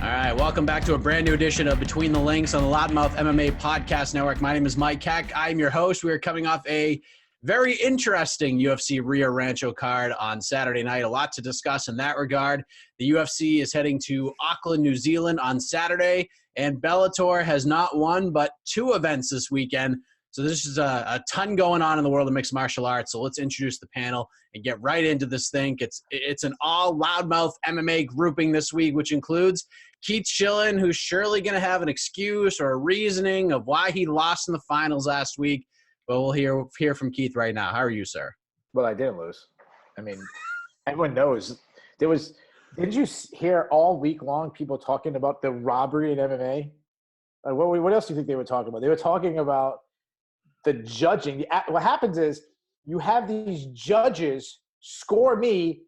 All right, welcome back to a brand new edition of Between the Links on the Loudmouth MMA Podcast Network. My name is Mike Keck. I'm your host. We are coming off a very interesting UFC Rio Rancho card on Saturday night. A lot to discuss in that regard. The UFC is heading to Auckland, New Zealand on Saturday, and Bellator has not one but two events this weekend. So this is a ton going on in the world of mixed martial arts. So let's introduce the panel and get right into this thing. It's an all-Loudmouth MMA grouping this week, which includes Keith Schillen, who's surely going to have an excuse or a reasoning of why he lost in the finals last week. But we'll hear from Keith right now. How are you, sir? Well, I didn't lose. I mean, everyone knows. Didn't you hear all week long people talking about the robbery in MMA? What else do you think they were talking about? They were talking about the judging. What happens is you have these judges score me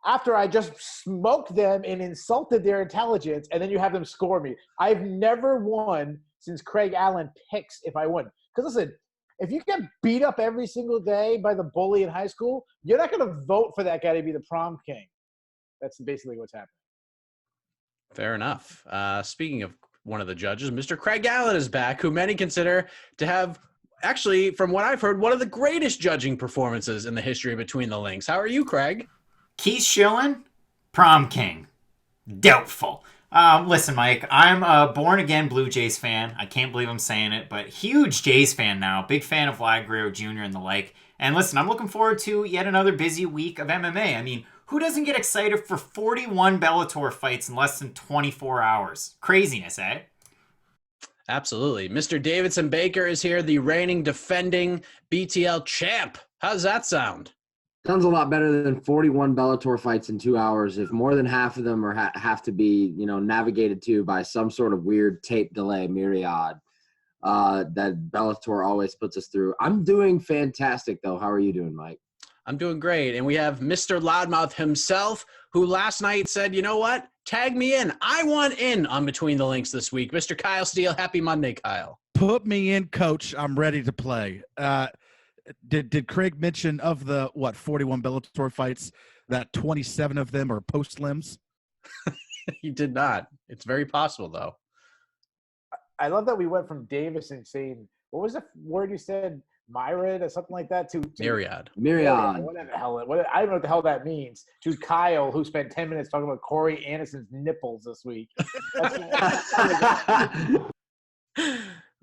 after I just smoked them and insulted their intelligence, and then you have them score me. I've never won since Craig Allen picks if I win. Because listen, if you get beat up every single day by the bully in high school, you're not going to vote for that guy to be the prom king. That's basically what's happening. Fair enough. Speaking of one of the judges, Mr. Craig Allen is back, who many consider to have, actually, from what I've heard, one of the greatest judging performances in the history of Between the Links. How are you, Craig? Keith Schillen, prom king. Doubtful. Listen, Mike, I'm a born-again Blue Jays fan. I can't believe I'm saying it, but huge Jays fan now. Big fan of Vlad Guerrero Jr. and the like. And listen, I'm looking forward to yet another busy week of MMA. I mean, who doesn't get excited for 41 Bellator fights in less than 24 hours? Craziness, eh? Absolutely. Mr. Davidson Baker is here, the reigning, defending BTL champ. How's that sound? Sounds a lot better than 41 Bellator fights in 2 hours. If more than half of them have to be, navigated to by some sort of weird tape delay myriad that Bellator always puts us through. I'm doing fantastic, though. How are you doing, Mike? I'm doing great. And we have Mr. Loudmouth himself, who last night said, you know what? Tag me in. I want in on Between the Links this week. Mr. Kyle Steele, happy Monday, Kyle. Put me in, coach. I'm ready to play. Did Craig mention of the 41 Bellator fights that 27 of them are post limbs? He did not. It's very possible, though. I love that we went from Davison saying, what was the word you said? Myriad or something like that to Myriad. Whatever the hell. I don't know what the hell that means. To Kyle, who spent 10 minutes talking about Corey Anderson's nipples this week.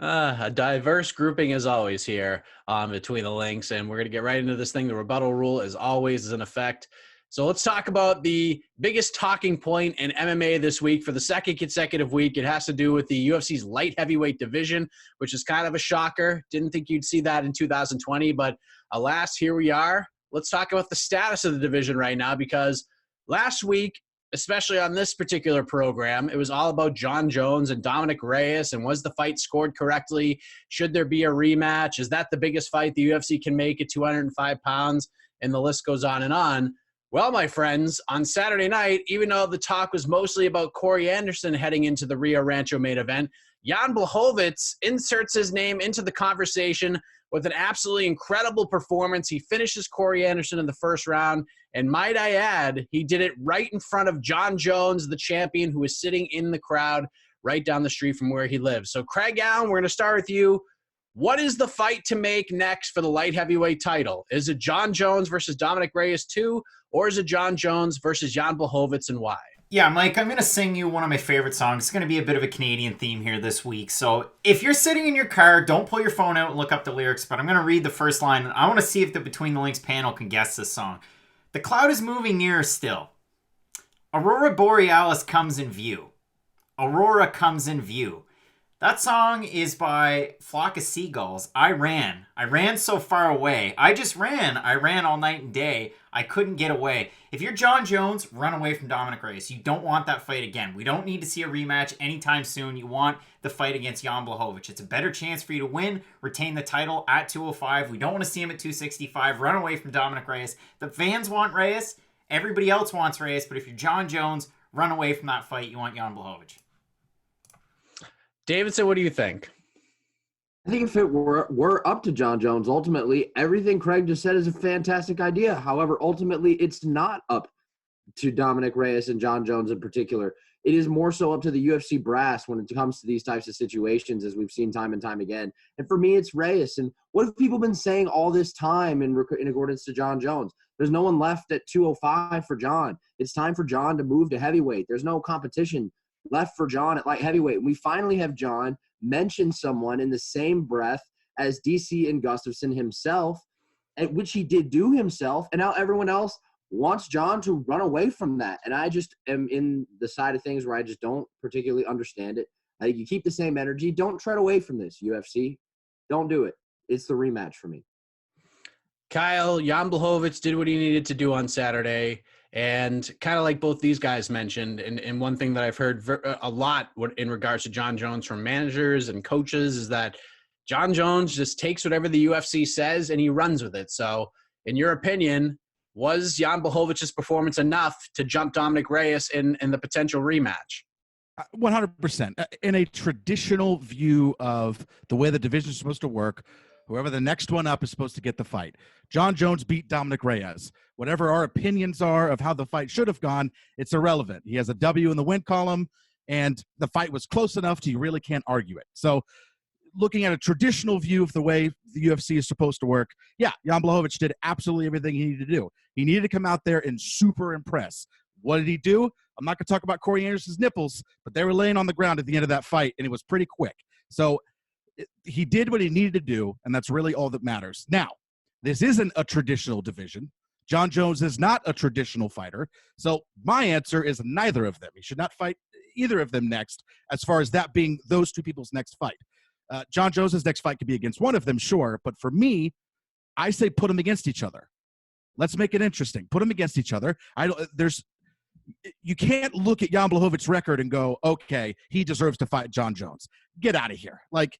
A diverse grouping as always here Between the Links, and we're going to get right into this thing. The rebuttal rule, as always, is in effect. So let's talk about the biggest talking point in MMA this week for the second consecutive week. It has to do with the UFC's light heavyweight division, which is kind of a shocker. Didn't think you'd see that in 2020, but alas, here we are. Let's talk about the status of the division right now, because last week, especially on this particular program, it was all about Jon Jones and Dominic Reyes, and was the fight scored correctly? Should there be a rematch? Is that the biggest fight the UFC can make at 205 pounds? And the list goes on and on. Well, my friends, on Saturday night, even though the talk was mostly about Corey Anderson heading into the Rio Rancho main event, Jan Blachowicz inserts his name into the conversation with an absolutely incredible performance. He finishes Corey Anderson in the first round, and might I add, he did it right in front of Jon Jones, the champion, who was sitting in the crowd right down the street from where he lives. So, Craig Allen, we're going to start with you. What is the fight to make next for the light heavyweight title? Is it Jon Jones versus Dominic Reyes 2, or is it Jon Jones versus Jan Blachowicz, and why? Yeah, Mike, I'm going to sing you one of my favorite songs. It's going to be a bit of a Canadian theme here this week. So if you're sitting in your car, don't pull your phone out and look up the lyrics, but I'm going to read the first line, and I want to see if the Between the Links panel can guess this song. The cloud is moving nearer still. Aurora Borealis comes in view. Aurora comes in view. That song is by Flock of Seagulls. I ran so far away. I ran all night and day. I couldn't get away. If you're Jon Jones, run away from Dominic Reyes. You don't want that fight again. We don't need to see a rematch anytime soon. You want the fight against Jan Blachowicz. It's a better chance for you to win, retain the title at 205. We don't want to see him at 265. Run away from Dominic Reyes. The fans want Reyes. Everybody else wants Reyes. But if you're Jon Jones, run away from that fight. You want Jan Blachowicz. Davidson, what do you think? I think if it were up to Jon Jones, ultimately, everything Craig just said is a fantastic idea. However, ultimately, it's not up to Dominic Reyes and Jon Jones in particular. it is more so up to the UFC brass when it comes to these types of situations, as we've seen time and time again. And for me, it's Reyes. And what have people been saying all this time in accordance to John Jones? There's no one left at 205 for John. It's time for John to move to heavyweight. There's no competition left for John at light heavyweight. And we finally have John mention someone in the same breath as DC and Gustafsson himself, at which he did do himself. And now everyone else wants John to run away from that. And I just am in the side of things where I just don't particularly understand it. I think you keep the same energy. Don't tread away from this, UFC. Don't do it. It's the rematch for me. Kyle, Jan Blachowicz did what he needed to do on Saturday. And kind of like both these guys mentioned, and one thing that I've heard a lot in regards to John Jones from managers and coaches is that John Jones just takes whatever the UFC says and he runs with it. So in your opinion, was Jan Blachowicz' performance enough to jump Dominic Reyes in the potential rematch? 100%. In a traditional view of the way the division is supposed to work, whoever the next one up is supposed to get the fight. John Jones beat Dominic Reyes. Whatever our opinions are of how the fight should have gone, it's irrelevant. He has a W in the win column, and the fight was close enough to you really can't argue it. So looking at a traditional view of the way the UFC is supposed to work, yeah, Jan Blachowicz did absolutely everything he needed to do. He needed to come out there and super impress. What did he do? I'm not going to talk about Corey Anderson's nipples, but they were laying on the ground at the end of that fight, and it was pretty quick. So he did what he needed to do, and that's really all that matters. Now, this isn't a traditional division. John Jones is not a traditional fighter. So my answer is neither of them. He should not fight either of them next, as far as that being those two people's next fight. John Jones' next fight could be against one of them, sure. But for me, I say put them against each other. Let's make it interesting. Put them against each other. You can't look at Jan Blachowicz' record and go, okay, he deserves to fight John Jones. Get out of here. Like,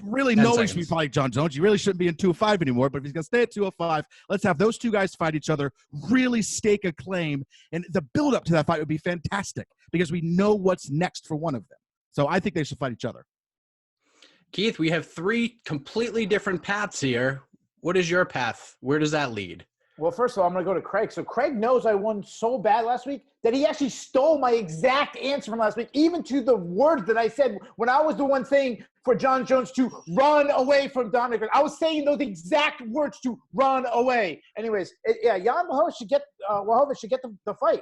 really, no one should be fighting John Jones. You really shouldn't be in 205 anymore, but if he's going to stay at 205, let's have those two guys fight each other, really stake a claim, and the build-up to that fight would be fantastic because we know what's next for one of them. So I think they should fight each other. Keith, we have three completely different paths here. What is your path? Where does that lead? Well, first of all, I'm going to go to Craig. So Craig knows I won so bad last week that he actually stole my exact answer from last week, even to the words that I said when I was the one saying for John Jones to run away from Dominic. I was saying those exact words, to run away. Anyways, Jan Blachowicz should get the fight.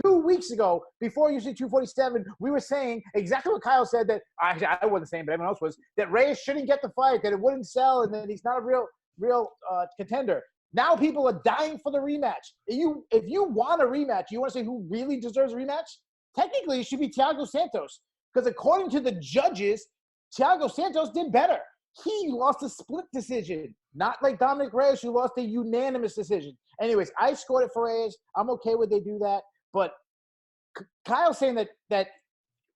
2 weeks ago, before UFC 247, we were saying exactly what Kyle said, that I wasn't saying, but everyone else was, that Reyes shouldn't get the fight, that it wouldn't sell, and that he's not a real contender. Now people are dying for the rematch. If you want a rematch, you want to say who really deserves a rematch? Technically, it should be Thiago Santos. Because according to the judges, Thiago Santos did better. He lost a split decision, not like Dominic Reyes, who lost a unanimous decision. Anyways, I scored it for Reyes. I'm okay with they do that. But Kyle saying that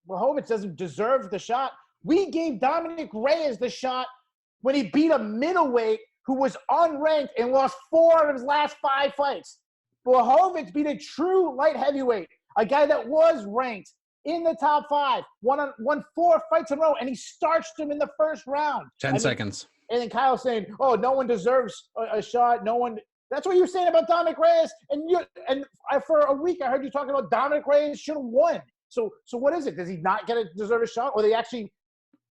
Blachowicz doesn't deserve the shot. We gave Dominic Reyes the shot when he beat a middleweight who was unranked and lost 4 out of his last 5 fights. Blachowicz beat a true light heavyweight, a guy that was ranked in the top 5, won 4 fights in a row, and he starched him in the first round. 10 seconds. And then Kyle saying, oh, no one deserves a shot. No one. That's what you were saying about Dominic Reyes. And for a week, I heard you talking about Dominic Reyes should have won. So what is it? Does he not deserve a shot? Or they actually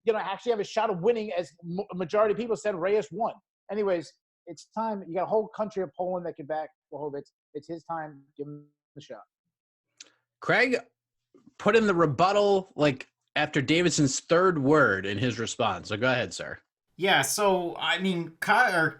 have a shot of winning, as a majority of people said Reyes won? Anyways, it's time. You got a whole country of Poland that can back Blachowicz. It's his time. Give him the shot. Craig put in the rebuttal after Davidson's third word in his response. So go ahead, sir. Yeah, so, I mean,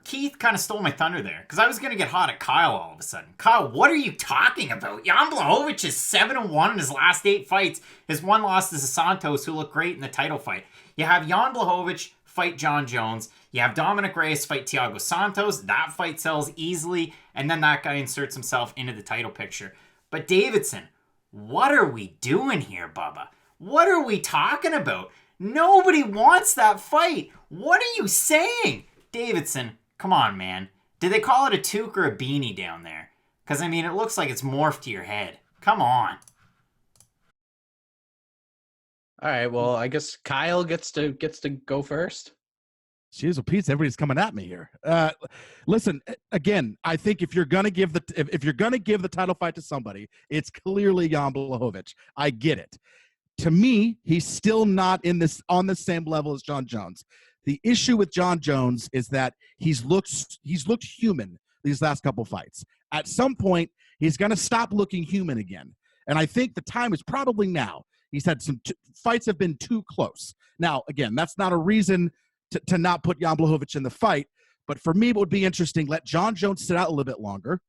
Keith kind of stole my thunder there, because I was going to get hot at Kyle all of a sudden. Kyle, what are you talking about? Jan Blachowicz is 7-1 in his last 8 fights. His one loss is to Santos, who looked great in the title fight. You have Jan Blachowicz fight John Jones. You have Dominic Reyes fight Thiago Santos. That fight sells easily, and then that guy inserts himself into the title picture. But Davidson, what are we doing here, Bubba? What are we talking about? Nobody wants that fight. What are you saying? Davidson, come on, man. Did they call it a toque or a beanie down there? Because, I mean, it looks like it's morphed to your head. Come on. All right, well, I guess Kyle gets to go first. Jeez, Pete, everybody's coming at me here. Listen, again, I think if you're gonna give the title fight to somebody, it's clearly Jan Blachowicz. I get it. To me, he's still not on the same level as John Jones. The issue with John Jones is that he's looked human these last couple fights. At some point, he's going to stop looking human again. And I think the time is probably now. He's had some fights have been too close. Now, again, that's not a reason to not put Jan Blachowicz in the fight. But for me, it would be interesting. Let John Jones sit out a little bit longer.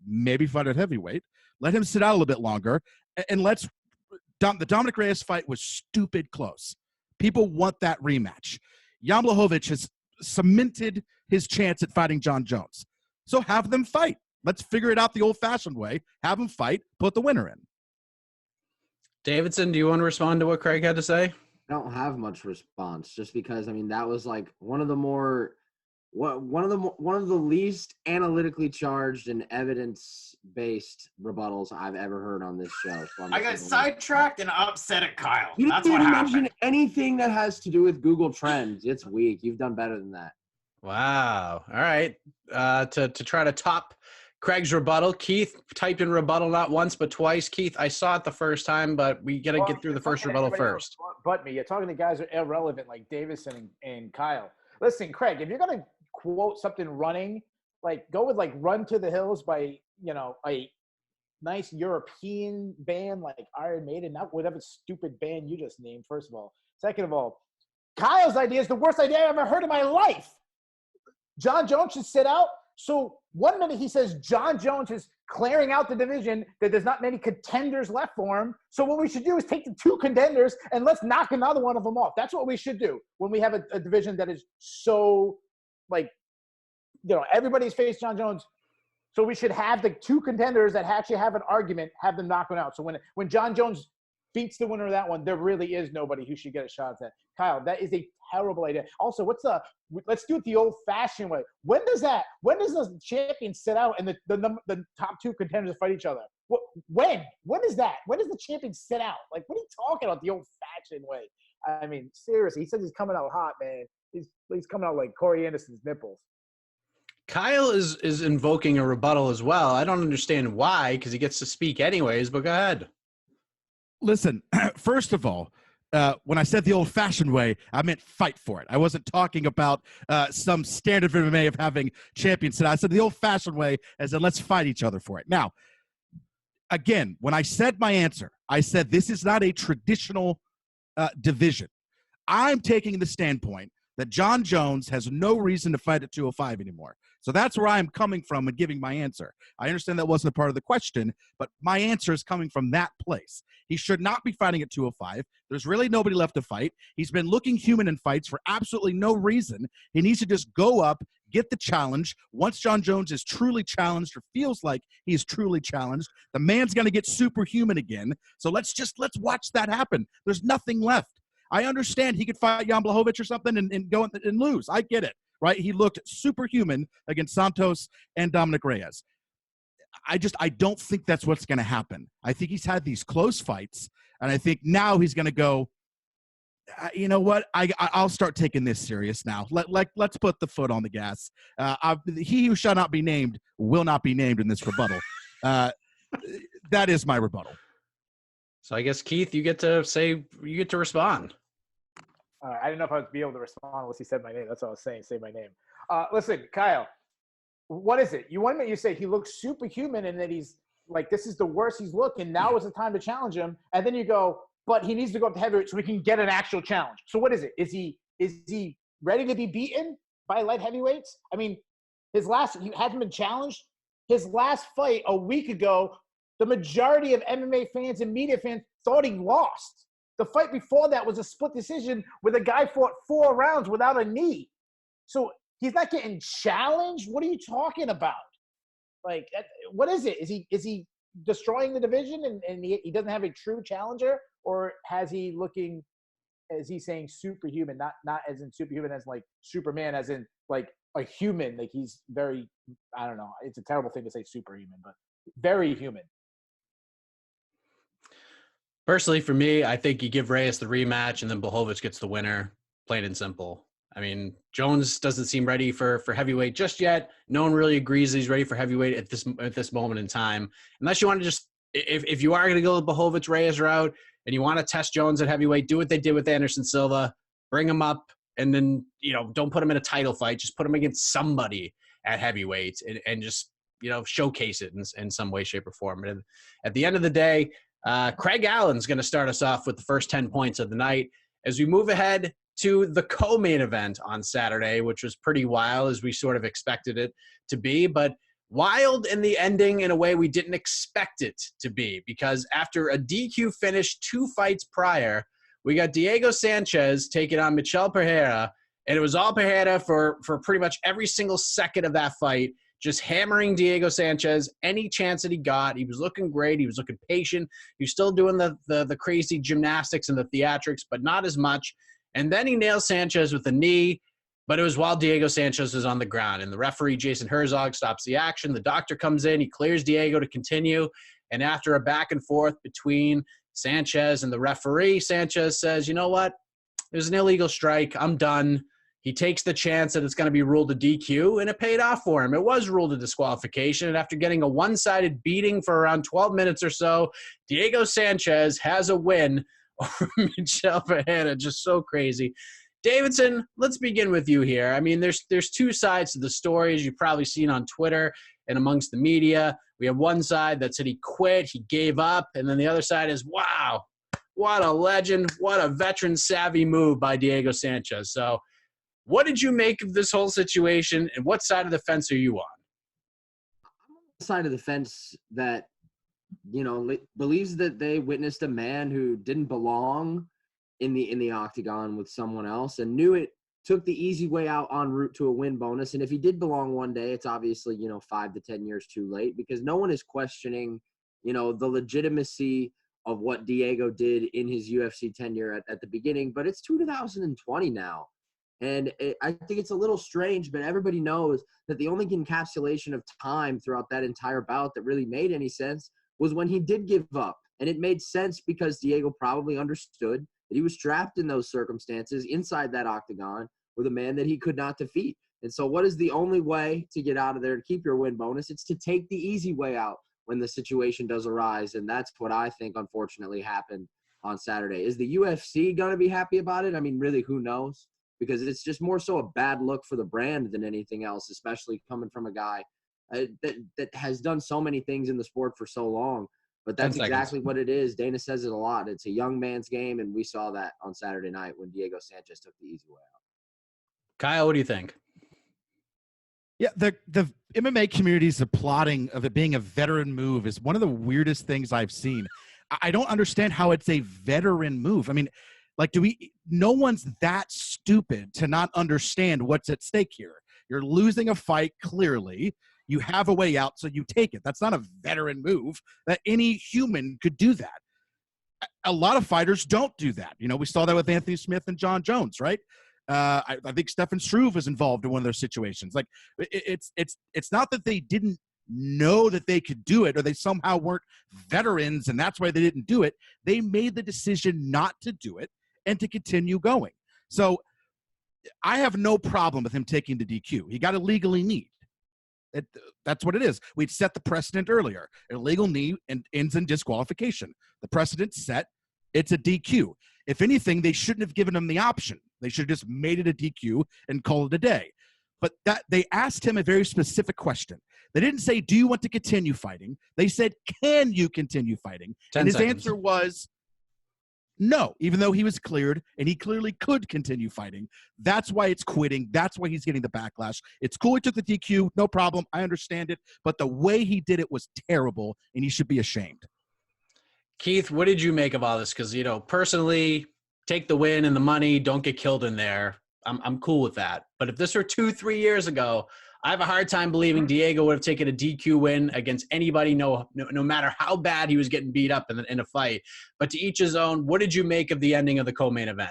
Maybe fight at heavyweight. Let him sit out a little bit longer. And let's – the Dominic Reyes fight was stupid close. People want that rematch. Jan Blachowicz has cemented his chance at fighting John Jones. So have them fight. Let's figure it out the old-fashioned way. Have them fight. Put the winner in. Davidson, do you want to respond to what Craig had to say? I don't have much response, just because, I mean, that was like one of the least analytically charged and evidence-based rebuttals I've ever heard on this show. So I got sidetracked and upset at Kyle. You That's didn't what even mention happened. anything that has to do with Google Trends. It's weak. You've done better than that. Wow. All right. To try to top Craig's rebuttal, Keith typed in rebuttal not once but twice. Keith, I saw it the first time, but we got to get through the first rebuttal first. But me, you're talking to guys who are irrelevant like Davison and Kyle. Listen, Craig, if you're gonna quote something running, like go with like "Run to the Hills" by a nice European band like Iron Maiden, not whatever stupid band you just named. First of all, second of all, Kyle's idea is the worst idea I've ever heard in my life. John Jones should sit out. So 1 minute he says John Jones is clearing out the division, that there's not many contenders left for him. So what we should do is take the two contenders and let's knock another one of them off. That's what we should do when we have a division that is so, like, everybody's faced John Jones. So we should have the two contenders that actually have an argument, have them knock one out. So when John Jones beats the winner of that one, there really is nobody who should get a shot at that. Kyle, that is a terrible idea. Also, let's do it the old-fashioned way. When does the champion sit out and the top two contenders fight each other? When is that? When does the champion sit out? Like, what are you talking about the old-fashioned way? I mean, seriously, he says he's coming out hot, man. He's coming out like Corey Anderson's nipples. Kyle is invoking a rebuttal as well. I don't understand why, because he gets to speak anyways, but go ahead. Listen, first of all, when I said the old-fashioned way, I meant fight for it. I wasn't talking about some standard of MMA of having champions. I said the old-fashioned way as in let's fight each other for it. Now, again, when I said my answer, I said this is not a traditional division. I'm taking the standpoint that John Jones has no reason to fight at 205 anymore. So that's where I'm coming from and giving my answer. I understand that wasn't a part of the question, but my answer is coming from that place. He should not be fighting at 205. There's really nobody left to fight. He's been looking human in fights for absolutely no reason. He needs to just go up, get the challenge. Once John Jones is truly challenged or feels like he is truly challenged, the man's going to get superhuman again. So let's watch that happen. There's nothing left. I understand he could fight Jan Blachowicz or something and go and lose. I get it, right? He looked superhuman against Santos and Dominic Reyes. I don't think that's what's going to happen. I think he's had these close fights, and I think now he's going to go, you know what? I'll start taking this serious now. Let's put the foot on the gas. He who shall not be named will not be named in this rebuttal. That is my rebuttal. So I guess, Keith, you get to respond. I didn't know if I would be able to respond unless he said my name. That's what I was saying. Say my name. Listen, Kyle, what is it? You say he looks superhuman and that he's like, this is the worst he's looking. Now is the time to challenge him. And then you go, but he needs to go up to heavyweight so we can get an actual challenge. So what is it? Is he ready to be beaten by light heavyweights? I mean, he hasn't been challenged. His last fight a week ago, the majority of MMA fans and media fans thought he lost. The fight before that was a split decision where the guy fought 4 rounds without a knee. So he's not getting challenged? What are you talking about? Like, what is it? Is he destroying the division and he doesn't have a true challenger? Or is he saying superhuman, not as in superhuman as like Superman, as in like a human, like he's very, I don't know. It's a terrible thing to say superhuman, but very human. Personally, for me, I think you give Reyes the rematch and then Blachowicz gets the winner, plain and simple. I mean, Jones doesn't seem ready for heavyweight just yet. No one really agrees that he's ready for heavyweight at this moment in time. Unless you want to just, if you are going to go the Blachowicz-Reyes route and you want to test Jones at heavyweight, do what they did with Anderson Silva. Bring him up, and then, don't put him in a title fight. Just put him against somebody at heavyweight and just, showcase it in some way, shape, or form. And at the end of the day, Craig Allen's going to start us off with the first 10 points of the night. As we move ahead to the co-main event on Saturday, which was pretty wild as we sort of expected it to be, but wild in the ending in a way we didn't expect it to be, because after a DQ finish 2 fights prior, we got Diego Sanchez taking on Michel Pereira, and it was all Pereira for pretty much every single second of that fight, just hammering Diego Sanchez any chance that he got. He was looking great. He was looking patient. He was still doing the crazy gymnastics and the theatrics, but not as much. And then he nails Sanchez with a knee, but it was while Diego Sanchez was on the ground. And the referee, Jason Herzog, stops the action. The doctor comes in. He clears Diego to continue. And after a back and forth between Sanchez and the referee, Sanchez says, you know what? It was an illegal strike. I'm done. He takes the chance that it's going to be ruled a DQ, and it paid off for him. It was ruled a disqualification, and after getting a one-sided beating for around 12 minutes or so, Diego Sanchez has a win over Michel Pereira. Just so crazy. Davidson, let's begin with you here. I mean, there's 2 sides to the story, as you've probably seen on Twitter and amongst the media. We have one side that said he quit, he gave up, and then the other side is, wow, what a legend, what a veteran-savvy move by Diego Sanchez. So what did you make of this whole situation, and what side of the fence are you on? I'm on the side of the fence that, believes that they witnessed a man who didn't belong in the octagon with someone else and knew it, took the easy way out en route to a win bonus. And if he did belong one day, it's obviously, 5 to 10 years too late, because no one is questioning, the legitimacy of what Diego did in his UFC tenure at the beginning. But it's 2020 now. And I think it's a little strange, but everybody knows that the only encapsulation of time throughout that entire bout that really made any sense was when he did give up. And it made sense because Diego probably understood that he was trapped in those circumstances inside that octagon with a man that he could not defeat. And so what is the only way to get out of there and keep your win bonus? It's to take the easy way out when the situation does arise. And that's what I think, unfortunately, happened on Saturday. Is the UFC going to be happy about it? I mean, really, who knows? Because it's just more so a bad look for the brand than anything else, especially coming from a guy that has done so many things in the sport for so long. But that's exactly what it is. Dana says it a lot. It's a young man's game, and we saw that on Saturday night when Diego Sanchez took the easy way out. Kyle, what do you think? Yeah, the MMA community's applauding of it being a veteran move is one of the weirdest things I've seen. I don't understand how it's a veteran move. I mean, no one's that stupid to not understand what's at stake here. You're losing a fight, clearly. You have a way out, so you take it. That's not a veteran move. That any human could do that. A lot of fighters don't do that. We saw that with Anthony Smith and John Jones, right? I think Stefan Struve was involved in one of those situations. It's not that they didn't know that they could do it or they somehow weren't veterans and that's why they didn't do it. They made the decision not to do it and to continue going. So I have no problem with him taking the DQ. He got a legally kneed. That's what it is. We'd set the precedent earlier. An illegal knee ends in disqualification. The precedent's set. It's a DQ. If anything, they shouldn't have given him the option. They should have just made it a DQ and called it a day. But that they asked him a very specific question. They didn't say, do you want to continue fighting? They said, can you continue fighting? And his answer was no, even though he was cleared and he clearly could continue fighting. That's why it's quitting. That's why he's getting the backlash. It's cool he took the DQ. No problem. I understand it. But the way he did it was terrible, and he should be ashamed. Keith, what did you make of all this? Because, personally, take the win and the money, don't get killed in there. I'm cool with that. But if this were 2-3 years ago, I have a hard time believing Diego would have taken a DQ win against anybody, no matter how bad he was getting beat up in a fight. But to each his own, what did you make of the ending of the co-main event?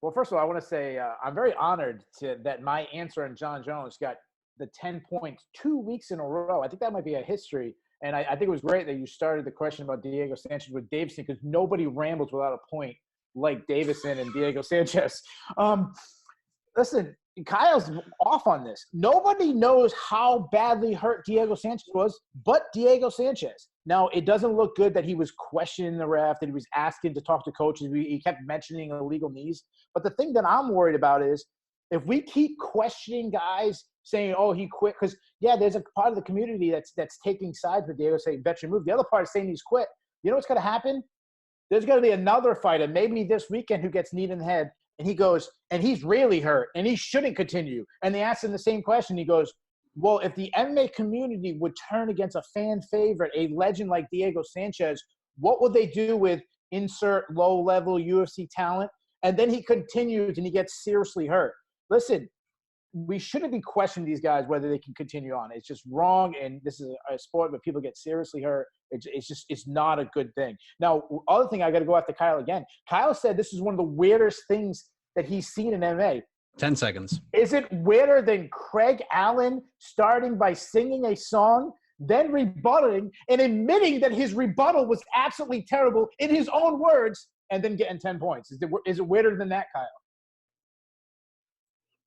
Well, first of all, I want to say I'm very honored that my answer on John Jones got the 10 points 2 weeks in a row. I think that might be a history. And I think it was great that you started the question about Diego Sanchez with Davison, because nobody rambles without a point like Davison and Diego Sanchez. Listen, Kyle's off on this. Nobody knows how badly hurt Diego Sanchez was but Diego Sanchez. Now, it doesn't look good that he was questioning the ref, that he was asking to talk to coaches. He kept mentioning illegal knees. But the thing that I'm worried about is if we keep questioning guys saying, oh, he quit, because, yeah, there's a part of the community that's taking sides with Diego saying, veteran move. The other part is saying he's quit. You know what's going to happen? There's going to be another fighter, maybe this weekend, who gets kneed in the head, and he goes, and he's really hurt, and he shouldn't continue. And they ask him the same question. He goes, well, if the MMA community would turn against a fan favorite, a legend like Diego Sanchez, what would they do with insert low-level UFC talent? And then he continues, and he gets seriously hurt. Listen, we shouldn't be questioning these guys whether they can continue on. It's just wrong, and this is a sport where people get seriously hurt. It's not a good thing. Now, other thing, I got to go after Kyle again. Kyle said this is one of the weirdest things that he's seen in MMA. 10 seconds. Is it weirder than Craig Allen starting by singing a song, then rebutting and admitting that his rebuttal was absolutely terrible in his own words, and then getting 10 points? Is it weirder than that, Kyle?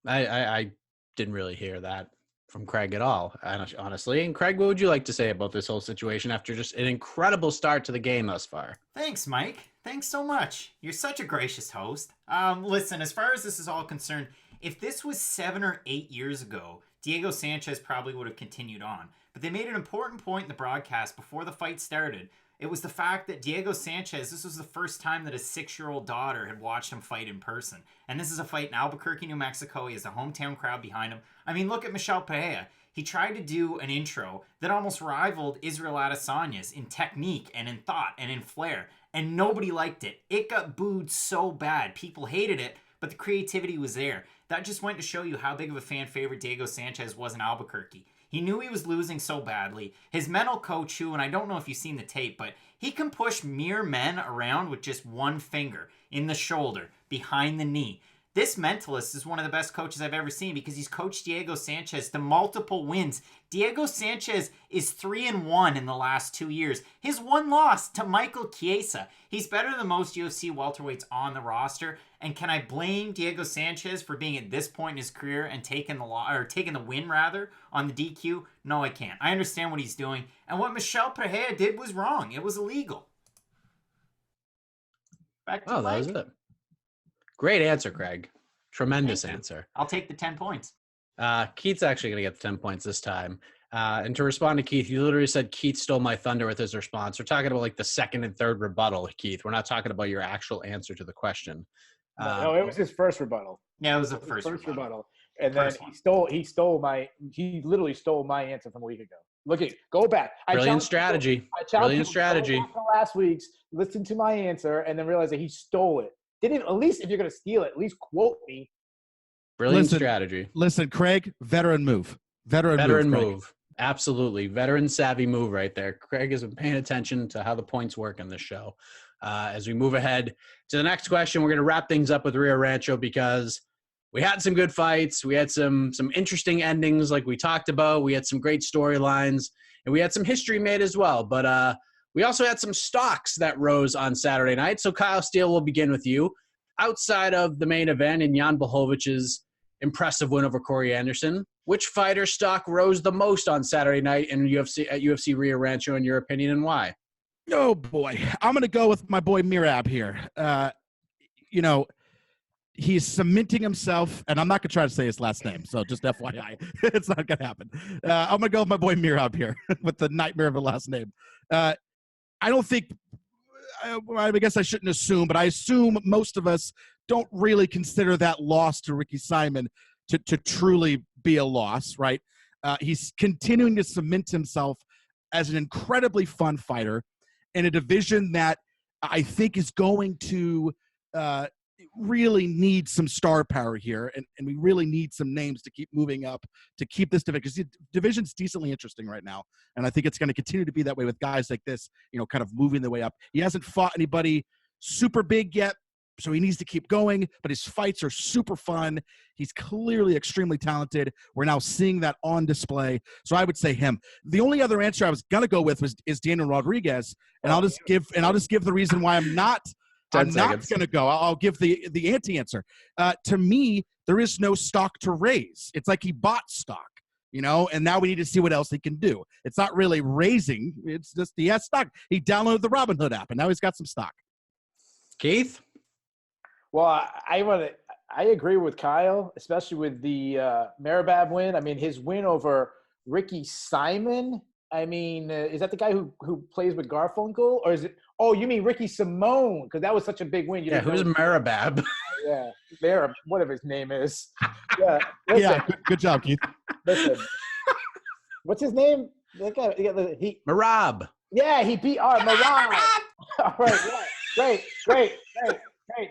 I didn't really hear that from Craig at all, honestly. And Craig, what would you like to say about this whole situation after just an incredible start to the game thus far? Thanks, Mike. Thanks so much. You're such a gracious host. Listen, as far as this is all concerned, if this was 7 or 8 years ago, Diego Sanchez probably would have continued on. But they made an important point in the broadcast before the fight started. It was the fact that Diego Sanchez, this was the first time that his 6-year-old daughter had watched him fight in person. And this is a fight in Albuquerque, New Mexico. He has a hometown crowd behind him. I mean, look at Michel Pereira. He tried to do an intro that almost rivaled Israel Adesanya's in technique and in thought and in flair. And nobody liked it. It got booed so bad. People hated it, but the creativity was there. That just went to show you how big of a fan favorite Diego Sanchez was in Albuquerque. He knew he was losing so badly. His mental coach, who, and I don't know if you've seen the tape, but he can push mere men around with just one finger in the shoulder, behind the knee. This mentalist is one of the best coaches I've ever seen because he's coached Diego Sanchez to multiple wins. Diego Sanchez is 3-1 in the last 2 years. His one loss to Michael Chiesa. He's better than most UFC welterweights on the roster. And can I blame Diego Sanchez for being at this point in his career and taking the win on the DQ? No, I can't. I understand what he's doing. And what Michel Pereira did was wrong. It was illegal. Back to Mike. That was it. Great answer, Craig. Tremendous answer. I'll take the 10 points. Keith's actually going to get the 10 points this time. And to respond to Keith, you literally said Keith stole my thunder with his response. We're talking about like the second and third rebuttal, Keith. We're not talking about your actual answer to the question. No, it was his first rebuttal. Yeah, it was the first rebuttal. And then he literally stole my answer from a week ago. Look at, go back. Brilliant strategy. Brilliant strategy. Last week's, listen to my answer, and then realize that he stole it. At least if you're going to steal it, at least quote me. Brilliant strategy. Listen, Craig, veteran move. Veteran move. Absolutely. Veteran savvy move right there. Craig has been paying attention to how the points work in this show. As we move ahead to the next question, we're going to wrap things up with Rio Rancho because we had some good fights. We had some interesting endings like we talked about. We had some great storylines, and we had some history made as well. But we also had some stocks that rose on Saturday night. So, Kyle Steele, we'll begin with you. Outside of the main event and Jan Blachowicz' impressive win over Corey Anderson, which fighter stock rose the most on Saturday night at UFC Rio Rancho, in your opinion, and why? Oh, boy. I'm going to go with my boy Merab here. He's cementing himself, and I'm not going to try to say his last name, so just FYI. It's not going to happen. I'm going to go with my boy Merab here with the nightmare of a last name. I don't think – I guess I shouldn't assume, but I assume most of us don't really consider that loss to Ricky Simon to truly be a loss, right? He's continuing to cement himself as an incredibly fun fighter in a division that I think is going to really need some star power here, and we really need some names to keep moving up to keep this division, because the division's decently interesting right now, and I think it's going to continue to be that way with guys like this, kind of moving the way up. He hasn't fought anybody super big yet, so he needs to keep going, but his fights are super fun. He's clearly extremely talented. We're now seeing that on display, so I would say him. The only other answer I was going to go with is Daniel Rodriguez, and I'll just give the reason why I'm not I'm 10 not seconds. going to go. I'll give the anti-answer. To me, there is no stock to raise. It's like he bought stock, and now we need to see what else he can do. It's not really raising. It's just he has stock. He downloaded the Robinhood app, and now he's got some stock. Keith? Well, I agree with Kyle, especially with the Merabab win. I mean, his win over Ricky Simon. I mean, is that the guy who plays with Garfunkel, or is it? Oh, you mean Ricky Simone? Because that was such a big win. Who's Merabab? Yeah, whatever his name is. Yeah, listen, Yeah, good job, Keith. listen. What's his name? That guy, Merab. Yeah, he beat Marab. All right, yeah. Great.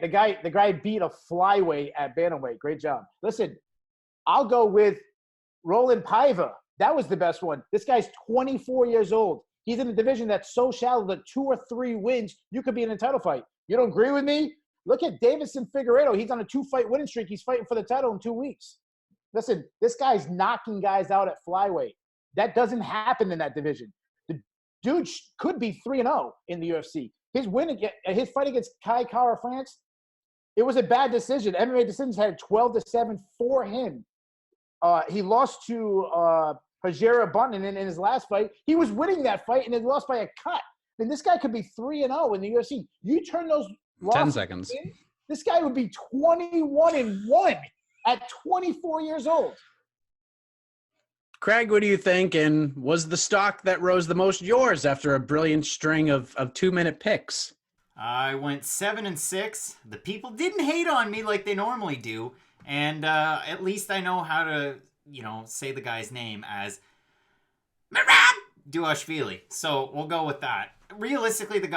The guy beat a flyweight at bantamweight. Great job. Listen, I'll go with Roland Paiva. That was the best one. This guy's 24 years old. He's in a division that's so shallow that 2 or 3 wins, you could be in a title fight. You don't agree with me? Look at Davison Figueiredo. He's on a 2-fight winning streak. He's fighting for the title in 2 weeks. Listen, this guy's knocking guys out at flyweight. That doesn't happen in that division. The dude could be 3-0 in the UFC. His fight against Kai Kara France, it was a bad decision. MMA decisions had 12-7 for him. He lost to Hajira Bunton in his last fight. He was winning that fight and he lost by a cut. And this guy could be 3-0 in the UFC. You turn those 10 seconds. This guy would be 21-1 at 24 years old. Craig, what do you think? And was the stock that rose the most yours after a brilliant string of 2-minute picks? I went 7-6. The people didn't hate on me like they normally do. And at least I know how to, say the guy's name as Merab Duashvili. So we'll go with that. Realistically, the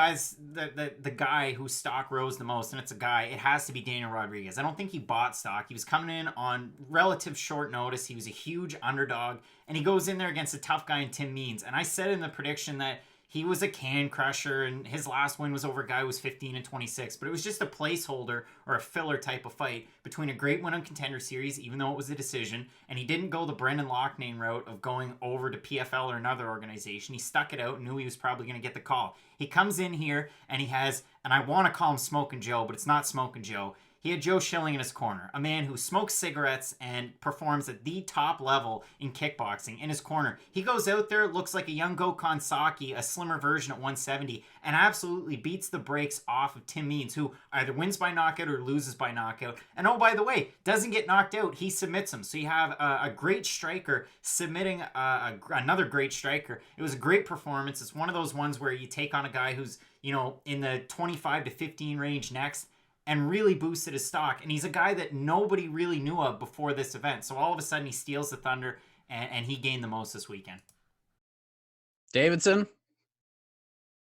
guy whose stock rose the most, and it's a guy, it has to be Daniel Rodriguez. I don't think he bought stock. He was coming in on relative short notice. He was a huge underdog, and he goes in there against a tough guy in Tim Means. And I said in the prediction that he was a can crusher, and his last win was over a guy who was 15-26. But it was just a placeholder or a filler type of fight between a great win on Contender Series, even though it was a decision, and he didn't go the Brendan Loughnane route of going over to PFL or another organization. He stuck it out and knew he was probably going to get the call. He comes in here, and he has, and I want to call him Smokin' Joe, but it's not Smokin' Joe. He had Joe Schilling in his corner, a man who smokes cigarettes and performs at the top level in kickboxing in his corner. He goes out there, looks like a young Gokhan Saki, a slimmer version at 170, and absolutely beats the brakes off of Tim Means, who either wins by knockout or loses by knockout. And oh, by the way, doesn't get knocked out. He submits him. So you have a great striker submitting another great striker. It was a great performance. It's one of those ones where you take on a guy who's, in the 25-15 range next, and really boosted his stock. And he's a guy that nobody really knew of before this event. So all of a sudden he steals the thunder, and he gained the most this weekend. Davidson?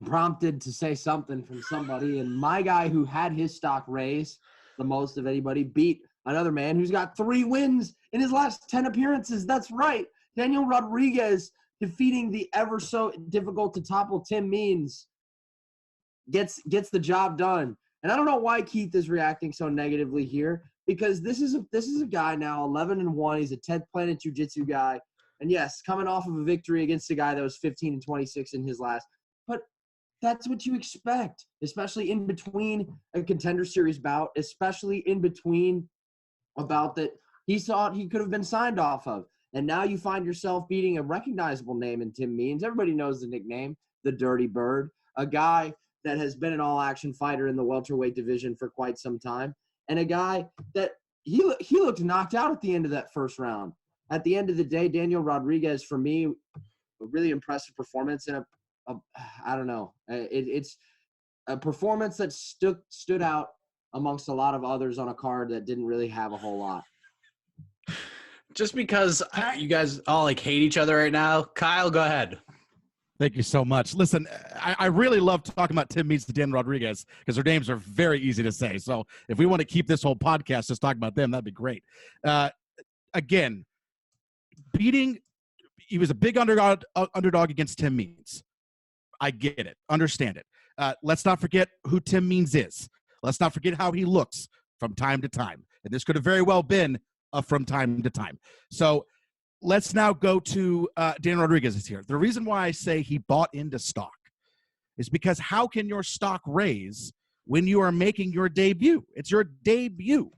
Prompted to say something from somebody, and my guy who had his stock raise the most of anybody beat another man who's got 3 wins in his last 10 appearances. That's right. Daniel Rodriguez defeating the ever so difficult to topple Tim Means gets the job done. And I don't know why Keith is reacting so negatively here, because this is a guy now 11-1. He's a 10th Planet Jiu-Jitsu guy, and yes, coming off of a victory against a guy that was 15-26 in his last. But that's what you expect, especially in between a Contender Series bout, especially in between a bout that he thought he could have been signed off of. And now you find yourself beating a recognizable name in Tim Means. Everybody knows the nickname, the Dirty Bird, a guy that has been an all-action fighter in the welterweight division for quite some time, and a guy that he looked knocked out at the end of that first round. At the end of the day, Daniel Rodriguez, for me, a really impressive performance, and I don't know, it's a performance that stood out amongst a lot of others on a card that didn't really have a whole lot. Just because you guys all hate each other right now, Kyle, go ahead. Thank you so much. Listen, I really love talking about Tim Means and Dan Rodriguez because their names are very easy to say. So if we want to keep this whole podcast just talking about them, that'd be great. Again, he was a big underdog against Tim Means. I get it. Understand it. Let's not forget who Tim Means is. Let's not forget how he looks from time to time. And this could have very well been from time to time. So let's now go to Dan Rodriguez is here. The reason why I say he bought into stock is because how can your stock raise when you are making your debut. It's your debut.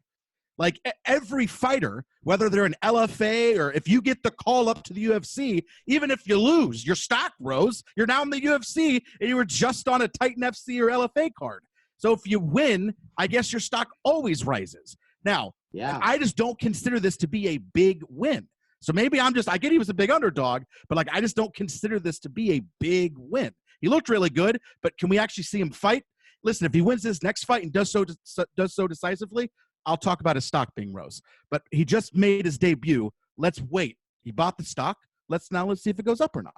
Like every fighter, whether they're an LFA or if you get the call up to the UFC, even if you lose, your stock rose. You're now in the UFC and you were just on a Titan FC or LFA card. So if you win, I guess your stock always rises. Now, I just don't consider this to be a big win. So maybe I get he was a big underdog, but like I just don't consider this to be a big win. He looked really good, but can we actually see him fight? Listen, if he wins this next fight and does so decisively, I'll talk about his stock being rose. But he just made his debut. Let's wait. He bought the stock. Let's see if it goes up or not.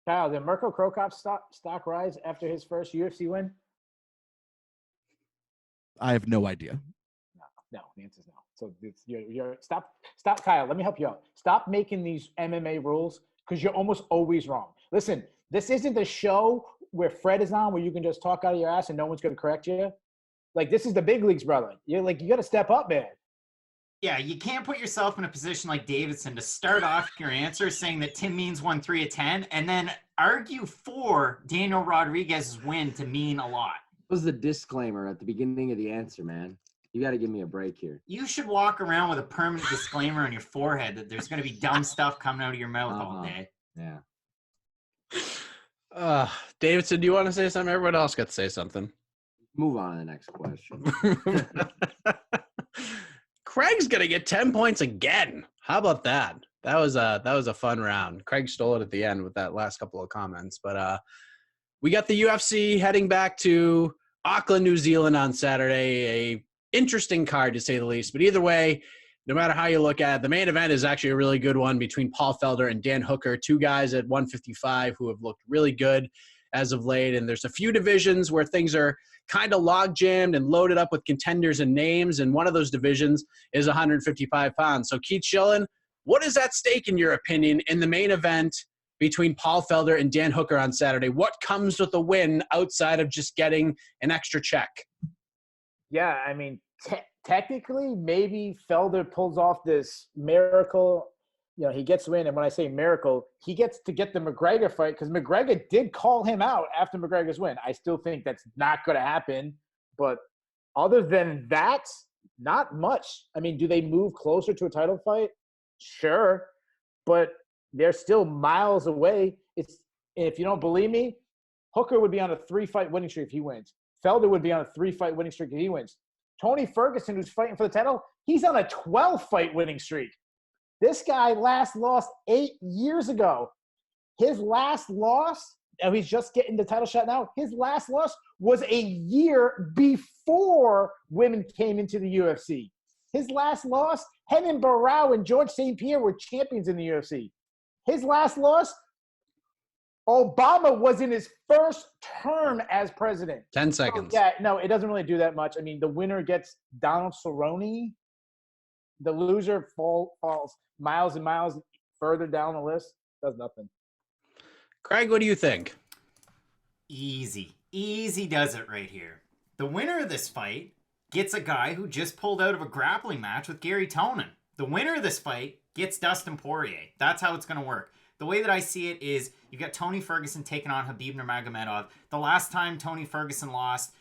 Kyle, did Mirko Krokop's stock rise after his first UFC win? I have no idea. No, the answer is no. So you're stop, Kyle. Let me help you out. Stop making these MMA rules because you're almost always wrong. Listen, this isn't a show where Fred is on where you can just talk out of your ass and no one's going to correct you. Like, this is the big leagues, brother. You got to step up, man. Yeah, you can't put yourself in a position like Davidson to start off your answer saying that Tim Means won 3 of 10 and then argue for Daniel Rodriguez's win to mean a lot. What was the disclaimer at the beginning of the answer, man? You got to give me a break here. You should walk around with a permanent disclaimer on your forehead that there's going to be dumb stuff coming out of your mouth all day. Yeah. Davidson, do you want to say something? Everyone else got to say something. Move on to the next question. Craig's gonna get 10 points again. How about that? That was a fun round. Craig stole it at the end with that last couple of comments. But we got the UFC heading back to Auckland, New Zealand on Saturday. A interesting card to say the least. But either way, no matter how you look at it, the main event is actually a really good one between Paul Felder and Dan Hooker, two guys at 155 who have looked really good as of late. And there's a few divisions where things are kind of log jammed and loaded up with contenders and names. And one of those divisions is 155 pounds. So Keith Schillen, what is at stake in your opinion in the main event between Paul Felder and Dan Hooker on Saturday? What comes with a win outside of just getting an extra check? Yeah, I mean, technically, maybe Felder pulls off this miracle. You know, he gets the win, and when I say miracle, he gets to get the McGregor fight because McGregor did call him out after McGregor's win. I still think that's not going to happen, but other than that, not much. I mean, do they move closer to a title fight? Sure, but they're still miles away. If you don't believe me, Hooker would be on a 3-fight winning streak if he wins. Felder would be on a 3-fight winning streak if he wins. Tony Ferguson, who's fighting for the title, he's on a 12-fight winning streak. This guy last lost 8 years ago. His last loss, and he's just getting the title shot now, his last loss was a year before women came into the UFC. His last loss, Henan Barrow and George St. Pierre were champions in the UFC. His last loss, Obama was in his first term as president. 10 seconds. So, yeah, no, it doesn't really do that much. I mean, the winner gets Donald Cerrone. The loser falls miles and miles further down the list. Does nothing. Craig, what do you think? Easy does it right here. The winner of this fight gets a guy who just pulled out of a grappling match with Gary Tonin. The winner of this fight gets Dustin Poirier. That's how it's going to work. The way that I see it is you've got Tony Ferguson taking on Khabib Nurmagomedov. The last time Tony Ferguson lost,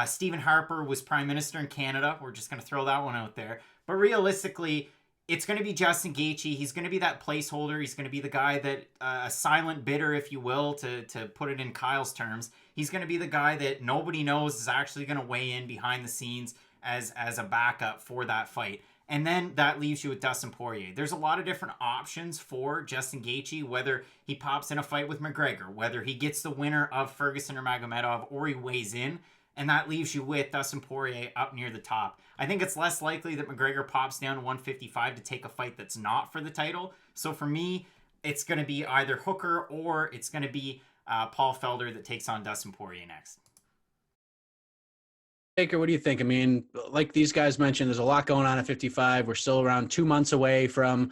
Stephen Harper was Prime Minister in Canada. We're just going to throw that one out there. But realistically, it's going to be Justin Gaethje. He's going to be that placeholder. He's going to be the guy that, a silent bidder, if you will, to put it in Kyle's terms. He's going to be the guy that nobody knows is actually going to weigh in behind the scenes as a backup for that fight. And then that leaves you with Dustin Poirier. There's a lot of different options for Justin Gaethje, whether he pops in a fight with McGregor, whether he gets the winner of Ferguson or Magomedov, or he weighs in. And that leaves you with Dustin Poirier up near the top. I think it's less likely that McGregor pops down to 155 to take a fight that's not for the title. So for me, it's going to be either Hooker or it's going to be Paul Felder that takes on Dustin Poirier next. Baker, what do you think? I mean, like these guys mentioned, there's a lot going on at 55. We're still around 2 months away from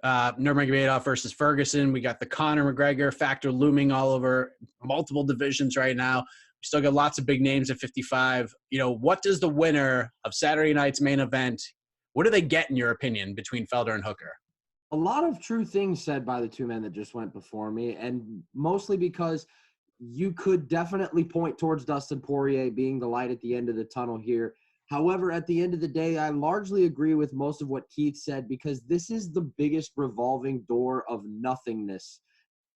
Nurmagomedov versus Ferguson. We got the Conor McGregor factor looming all over multiple divisions right now. We still got lots of big names at 55. You know, what does the winner of Saturday night's main event, what do they get in your opinion between Felder and Hooker? A lot of true things said by the two men that just went before me, and mostly because you could definitely point towards Dustin Poirier being the light at the end of the tunnel here. However, at the end of the day, I largely agree with most of what Keith said, because this is the biggest revolving door of nothingness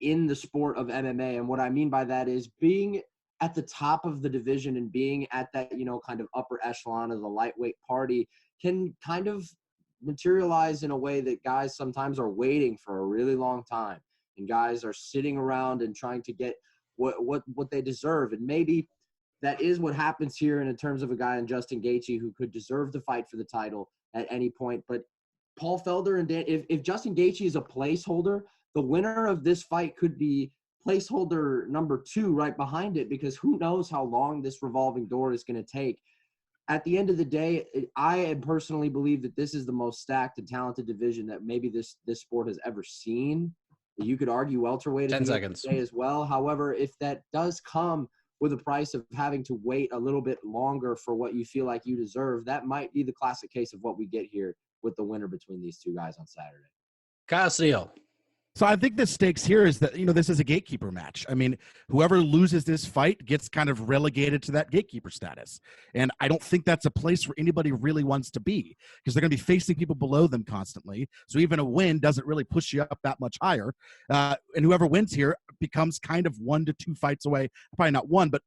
in the sport of MMA. And what I mean by that is being at the top of the division and being at that, kind of upper echelon of the lightweight party can kind of materialize in a way that guys sometimes are waiting for a really long time. And guys are sitting around and trying to get what they deserve. And maybe that is what happens here in terms of a guy in Justin Gaethje who could deserve to fight for the title at any point. But Paul Felder and if Justin Gaethje is a placeholder, the winner of this fight could be placeholder number 2 right behind it, because who knows how long this revolving door is going to take. At the end of the day, I personally believe that this is the most stacked and talented division that maybe this sport has ever seen. You could argue welterweight 10 seconds as well. However, if that does come with a price of having to wait a little bit longer for what you feel like you deserve, that might be the classic case of what we get here with the winner between these two guys on Saturday. Kyle Steele. So I think the stakes here is that, this is a gatekeeper match. I mean, whoever loses this fight gets kind of relegated to that gatekeeper status. And I don't think that's a place where anybody really wants to be, because they're going to be facing people below them constantly. So even a win doesn't really push you up that much higher. And whoever wins here becomes kind of 1 to 2 fights away. Probably not 1, but,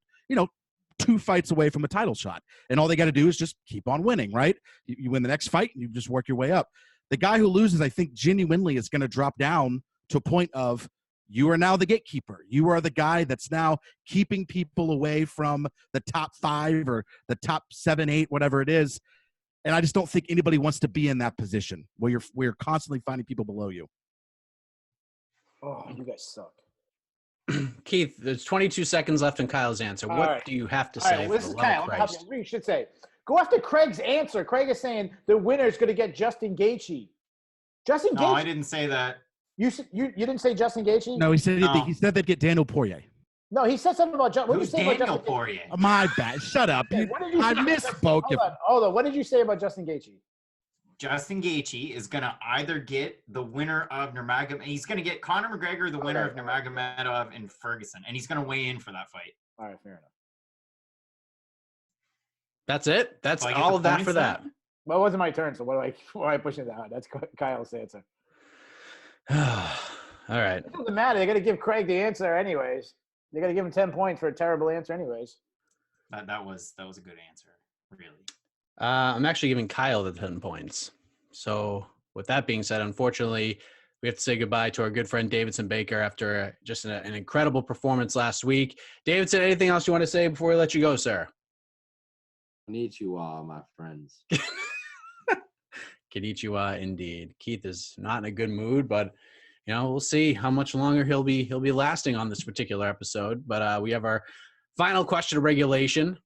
2 fights away from a title shot. And all they got to do is just keep on winning, right? You win the next fight and you just work your way up. The guy who loses, I think, genuinely is going to drop down to a point of, you are now the gatekeeper. You are the guy that's now keeping people away from the top 5 or the top 7, 8, whatever it is. And I just don't think anybody wants to be in that position where you're constantly finding people below you. Oh, you guys suck. Keith, there's 22 seconds left in Kyle's answer. What do you have to say? This is Kyle. You should say, go after Craig's answer. Craig is saying the winner is going to get Justin Gaethje. Gaethje. No, I didn't say that. You didn't say Justin Gaethje? No, he said they'd get Daniel Poirier. No, he said something about Justin. What did you say Daniel about Justin Poirier? My bad. Shut up. Okay, I misspoke. Hold on. What did you say about Justin Gaethje? Justin Gaethje is going to either get the winner of Nurmagomedov. He's going to get Conor McGregor, the winner of Nurmagomedov and Ferguson, and he's going to weigh in for that fight. All right, fair enough. That's it. That's all of that for that. Well, it wasn't my turn, so why am I pushing that? That's Kyle's answer. All right. It doesn't matter. They got to give Craig the answer anyways. They got to give him 10 points for a terrible answer anyways. That was a good answer, really. I'm actually giving Kyle the 10 points. So with that being said, unfortunately, we have to say goodbye to our good friend Davidson Baker after just an incredible performance last week. Davidson, anything else you want to say before we let you go, sir? Konnichiwa, my friends. Konnichiwa, indeed. Keith is not in a good mood, but we'll see how much longer he'll be lasting on this particular episode. But we have our final question of regulation.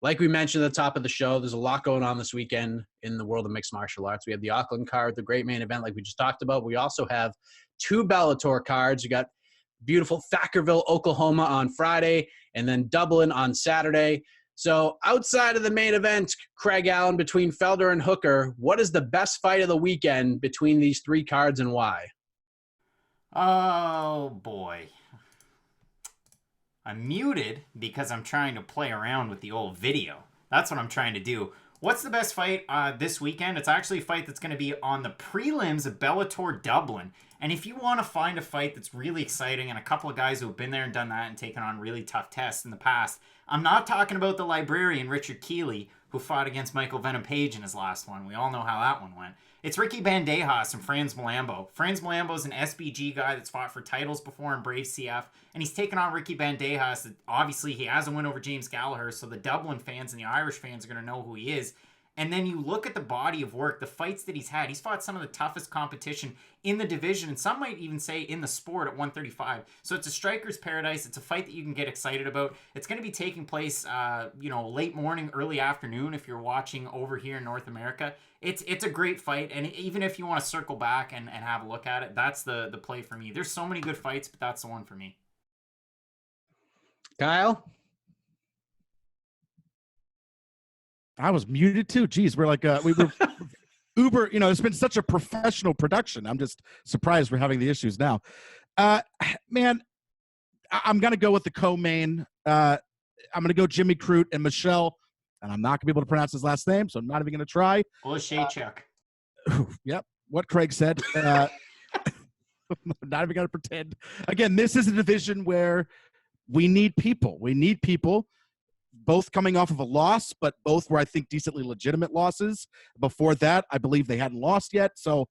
Like we mentioned at the top of the show, there's a lot going on this weekend in the world of mixed martial arts. We have the Auckland card, the great main event like we just talked about. We also have 2 Bellator cards. You got beautiful Thackerville, Oklahoma on Friday, and then Dublin on Saturday. So outside of the main event, Craig Allen, between Felder and Hooker, what is the best fight of the weekend between these 3 cards and why? Oh, boy. I'm muted because I'm trying to play around with the old video. That's what I'm trying to do. What's the best fight this weekend? It's actually a fight that's going to be on the prelims of Bellator Dublin. And if you want to find a fight that's really exciting and a couple of guys who have been there and done that and taken on really tough tests in the past, I'm not talking about the librarian Richard Keeley, who fought against Michael Venom Page in his last one. We all know how that one went. It's Ricky Bandejas and Franz Malambo. Franz Malambo is an SBG guy that's fought for titles before in Brave CF, and he's taken on Ricky Bandejas. Obviously, he has a win over James Gallagher, so the Dublin fans and the Irish fans are going to know who he is. And then you look at the body of work, the fights that he's had. He's fought some of the toughest competition in the division, and some might even say in the sport at 135. So it's a striker's paradise. It's a fight that you can get excited about. It's going to be taking place, late morning, early afternoon if you're watching over here in North America. It's a great fight, and even if you want to circle back and have a look at it, that's the play for me. There's so many good fights, but that's the one for me. Kyle? I was muted too. Geez, we're like we were Uber. It's been such a professional production. I'm just surprised we're having the issues now. Man, I'm going to go with the co-main. I'm going to go Jimmy Crute and Michelle, and I'm not going to be able to pronounce his last name, so I'm not even going to try. Chuck. Yep, what Craig said. I'm not even going to pretend. Again, this is a division where we need people. We need people, both coming off of a loss, but both were, I think, decently legitimate losses. Before that, I believe they hadn't lost yet. So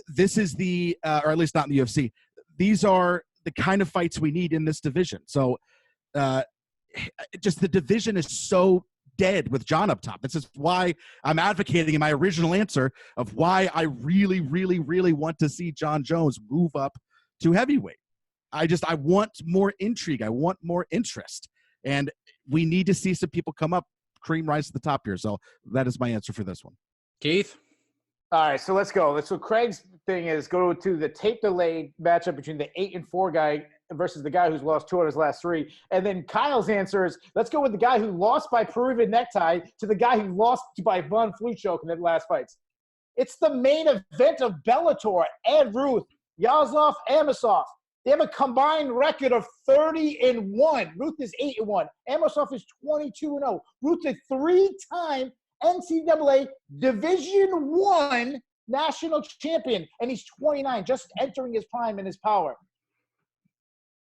this is the, or at least not in the UFC, these are the kind of fights we need in this division. So just the division is so dead with John up top. This is why I'm advocating in my original answer of why I really, really, really want to see John Jones move up to heavyweight. I want more intrigue. I want more interest. And we need to see some people come up, cream rise to the top here. So that is my answer for this one. Keith? All right, so let's go. So Craig's thing is go to the tape delayed matchup between the 8-4 guy versus the guy who's lost 2 out of his last 3. And then Kyle's answer is let's go with the guy who lost by Peruvian necktie to the guy who lost by Von Flue choke in the last fights. It's the main event of Bellator. Ed Ruth, Yaroslav Amosov. They have a combined record of 30-1. Ruth is 8-1. Amosov is 22-0. Ruth is 3-time NCAA Division I national champion, and he's 29, just entering his prime and his power.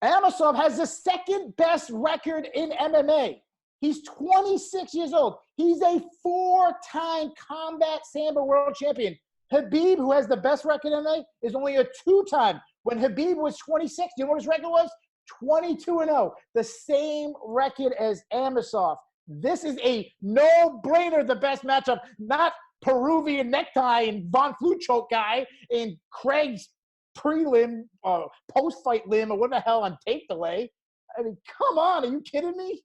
Amosov has the second best record in MMA. He's 26 years old. He's a 4-time combat sambo world champion. Habib, who has the best record in MMA, is only a 2-time. When Habib was 26, do you know what his record was? 22-0. The same record as Amosov. This is a no-brainer, the best matchup. Not Peruvian necktie and Von Flue choke guy and Craig's prelim, post-fight limb, or what the hell on tape delay. I mean, come on. Are you kidding me?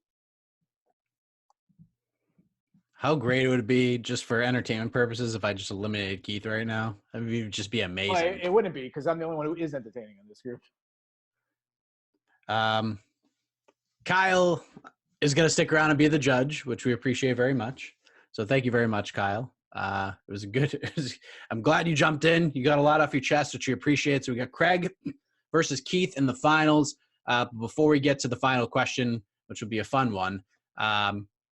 How great it would be just for entertainment purposes if I just eliminated Keith right now. I mean, it would just be amazing. Well, it wouldn't be because I'm the only one who is entertaining in this group. Kyle is going to stick around and be the judge, which we appreciate very much. So thank you very much, Kyle. It was a good. I'm glad you jumped in. You got a lot off your chest, which we appreciate. So we got Craig versus Keith in the finals. Before we get to the final question, which will be a fun one,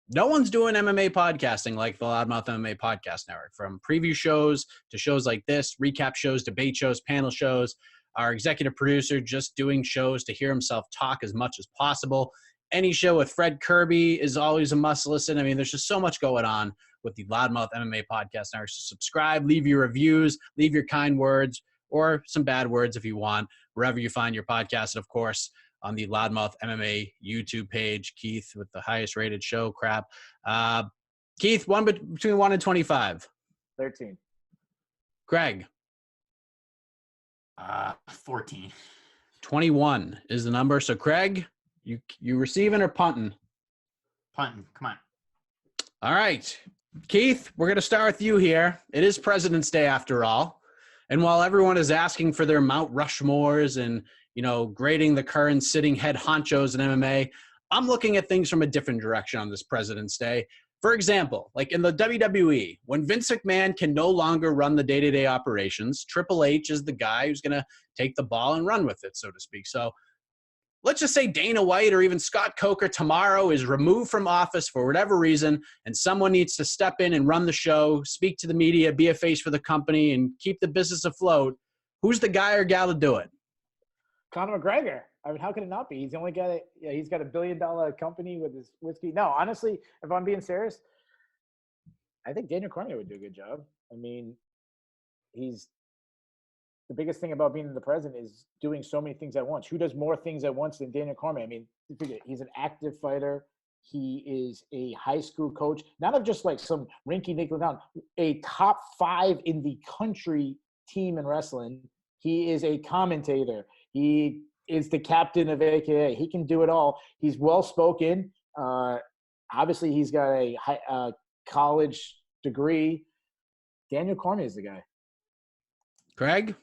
no one's doing MMA podcasting like the Loudmouth MMA Podcast Network. From preview shows to shows like this, recap shows, debate shows, panel shows. Our executive producer just doing shows to hear himself talk as much as possible. Any show with Fred Kirby is always a must listen. I mean, there's just so much going on with the Loudmouth MMA Podcast Network. So subscribe, leave your reviews, leave your kind words or some bad words if you want, wherever you find your podcast. And of course, on the Loudmouth MMA YouTube page, Keith with the highest rated show crap. Keith, between 1 and 25. 13. Craig. 14. 21 is the number. So Craig, you receiving or punting? Punting. Come on. All right. Keith, we're going to start with you here. It is President's Day after all. And while everyone is asking for their Mount Rushmores and, grading the current sitting head honchos in MMA, I'm looking at things from a different direction on this President's Day. For example, like in the WWE, when Vince McMahon can no longer run the day-to-day operations, Triple H is the guy who's going to take the ball and run with it, so to speak. So let's just say Dana White or even Scott Coker tomorrow is removed from office for whatever reason, and someone needs to step in and run the show, speak to the media, be a face for the company, and keep the business afloat. Who's the guy or gal to do it? Conor McGregor. I mean, how can it not be? He's the only guy that, he's got $1 billion company with his whiskey. No, honestly, if I'm being serious, I think Daniel Cormier would do a good job. I mean, the biggest thing about being the president is doing so many things at once. Who does more things at once than Daniel Cormier? I mean, he's an active fighter. He is a high school coach, not of just like some rinky-dink down, a top 5 in the country team in wrestling. He is a commentator. He is the captain of AKA. He can do it all. He's well-spoken. Obviously, he's got a college degree. Daniel Cormier is the guy. Craig?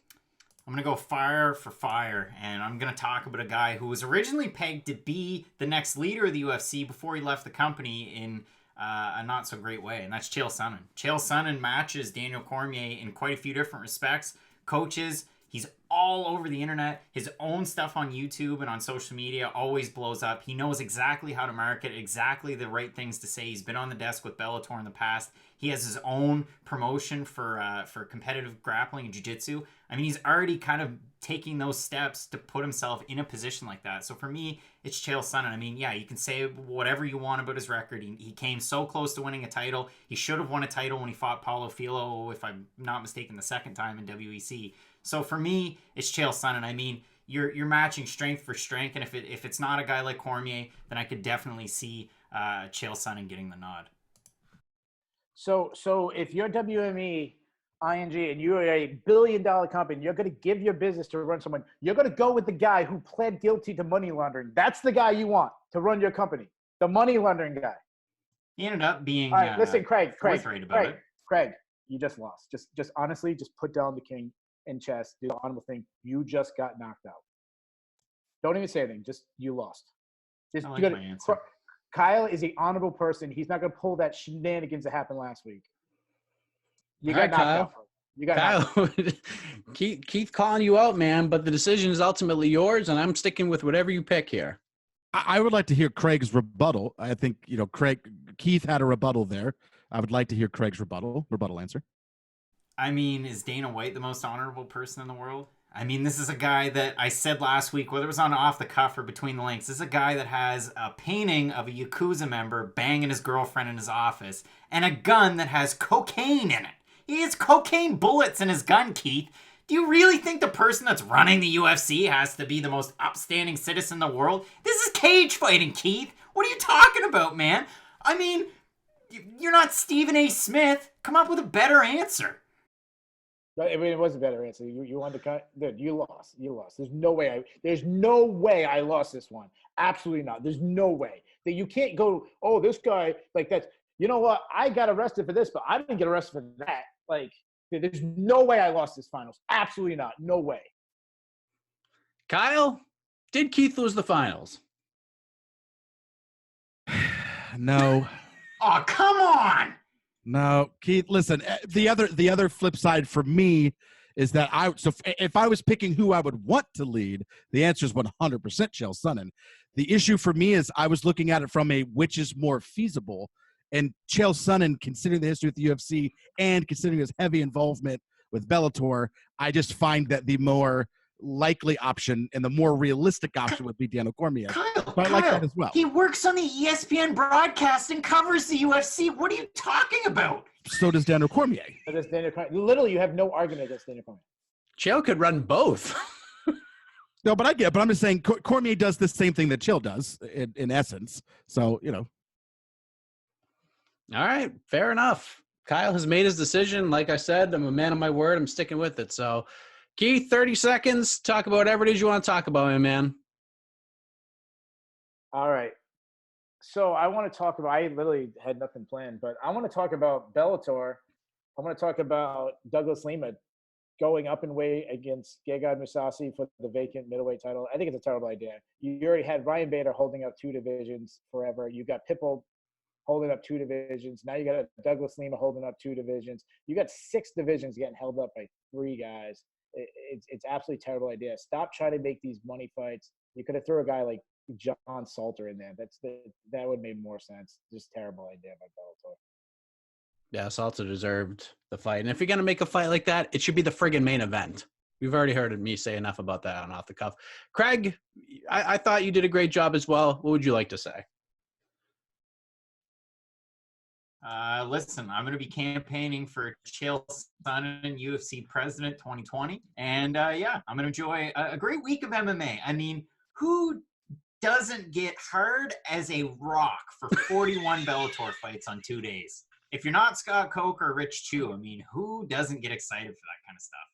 I'm going to go fire for fire, and I'm going to talk about a guy who was originally pegged to be the next leader of the UFC before he left the company in a not-so-great way, and that's Chael Sonnen. Chael Sonnen matches Daniel Cormier in quite a few different respects. Coaches, he's all over the internet. His own stuff on YouTube and on social media always blows up. He knows exactly how to market, exactly the right things to say. He's been on the desk with Bellator in the past. He has his own promotion for competitive grappling and jiu-jitsu. I mean, he's already kind of taking those steps to put himself in a position like that. So for me, it's Chael Sonnen. I mean, yeah, you can say whatever you want about his record. He came so close to winning a title. He should have won a title when he fought Paulo Filho, if I'm not mistaken, the second time in WEC. So for me, it's Chael Sonnen. I mean, you're matching strength for strength, and if it's not a guy like Cormier, then I could definitely see Chael Sonnen getting the nod. So if you're WME, ING, and you're a billion-dollar company, you're going to give your business to run someone. You're going to go with the guy who pled guilty to money laundering. That's the guy you want to run your company, the money laundering guy. He ended up being all right. Listen, Craig, you just lost. Just honestly, just put down the king in chess. Do the honorable thing. You just got knocked out. Don't even say anything. Just you lost. I like my answer. Kyle is an honorable person. He's not going to pull that shenanigans that happened last week. You got knocked out. You got Kyle. Keith calling you out, man, but the decision is ultimately yours, and I'm sticking with whatever you pick here. I would like to hear Craig's rebuttal. I think, Keith had a rebuttal there. I would like to hear Craig's rebuttal answer. I mean, is Dana White the most honorable person in the world? I mean, this is a guy that I said last week, whether it was on Off the Cuff or Between the Links, this is a guy that has a painting of a Yakuza member banging his girlfriend in his office and a gun that has cocaine in it. He has cocaine bullets in his gun, Keith. Do you really think the person that's running the UFC has to be the most upstanding citizen in the world? This is cage fighting, Keith. What are you talking about, man? I mean, you're not Stephen A. Smith. Come up with a better answer. I mean, it was a better answer. You wanted to cut, dude. You lost. There's no way I lost this one. Absolutely not. There's no way that you can't go. Oh, this guy like that. You know what? I got arrested for this, but I didn't get arrested for that. Like, there's no way I lost this finals. Absolutely not. No way. Kyle, did Keith lose the finals? No. Oh, come on. No, Keith, listen, the other flip side for me is that if I was picking who I would want to lead, the answer is 100% Chael Sonnen. The issue for me is I was looking at it from which is more feasible. And Chael Sonnen, considering the history of the UFC and considering his heavy involvement with Bellator, I just find that the more likely option and the more realistic option would be Daniel Cormier. Kyle, I like that as well. He works on the ESPN broadcast and covers the UFC. What are you talking about? So does Daniel Cormier. Literally, you have no argument against Daniel Cormier. Chael could run both. No, but I'm just saying Cormier does the same thing that Chael does in essence. So, All right, fair enough. Kyle has made his decision. Like I said, I'm a man of my word. I'm sticking with it. So, Keith, 30 seconds. Talk about whatever it is you want to talk about, my man. All right. So I want to talk about – I literally had nothing planned, but I want to talk about Bellator. I want to talk about Douglas Lima going up in weight against Gegard Mousasi for the vacant middleweight title. I think it's a terrible idea. You already had Ryan Bader holding up 2 divisions forever. You got Pitbull holding up 2 divisions. Now you got Douglas Lima holding up 2 divisions. You got 6 divisions getting held up by 3 guys. It's absolutely terrible idea. Stop trying to make these money fights. You could have thrown a guy like John Salter in there. That would make more sense. Just terrible idea by Bellator. Yeah, Salter deserved the fight. And if you're going to make a fight like that, it should be the friggin' main event. We've already heard me say enough about that on Off the Cuff. Craig, I thought you did a great job as well. What would you like to say? Listen, I'm going to be campaigning for Chael Sonnen, UFC President 2020. And I'm going to enjoy a great week of MMA. I mean, who doesn't get hard as a rock for 41 Bellator fights on 2 days? If you're not Scott Coke or Rich Chu, I mean, who doesn't get excited for that kind of stuff?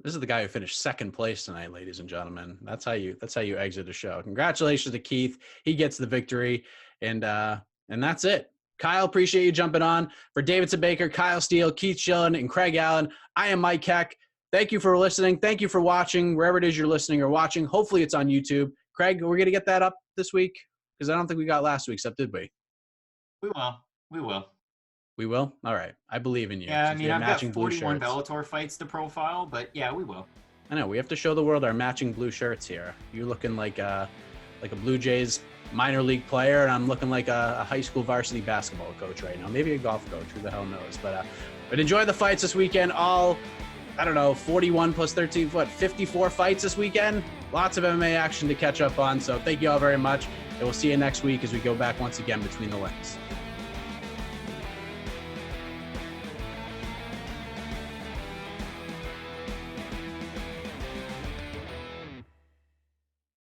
This is the guy who finished second place tonight, ladies and gentlemen. That's how you exit a show. Congratulations to Keith. He gets the victory. And that's it. Kyle, appreciate you jumping on. For Davidson Baker, Kyle Steele, Keith Schillen, and Craig Allen, I am Mike Heck. Thank you for listening. Thank you for watching, wherever it is you're listening or watching. Hopefully it's on YouTube. Craig, we're going to get that up this week? Because I don't think we got last week's up, did we? We will. We will? All right. I believe in you. Yeah, I mean, I've got 41 Bellator fights to profile, but yeah, we will. I know we have to show the world our matching blue shirts here. You're looking like a Blue Jays minor league player, and I'm looking like a high school varsity basketball coach right now. Maybe a golf coach. Who the hell knows? But enjoy the fights this weekend. All, I don't know, 41 plus 13, 54 fights this weekend. Lots of MMA action to catch up on. So thank you all very much, and we'll see you next week as we go back once again between the links.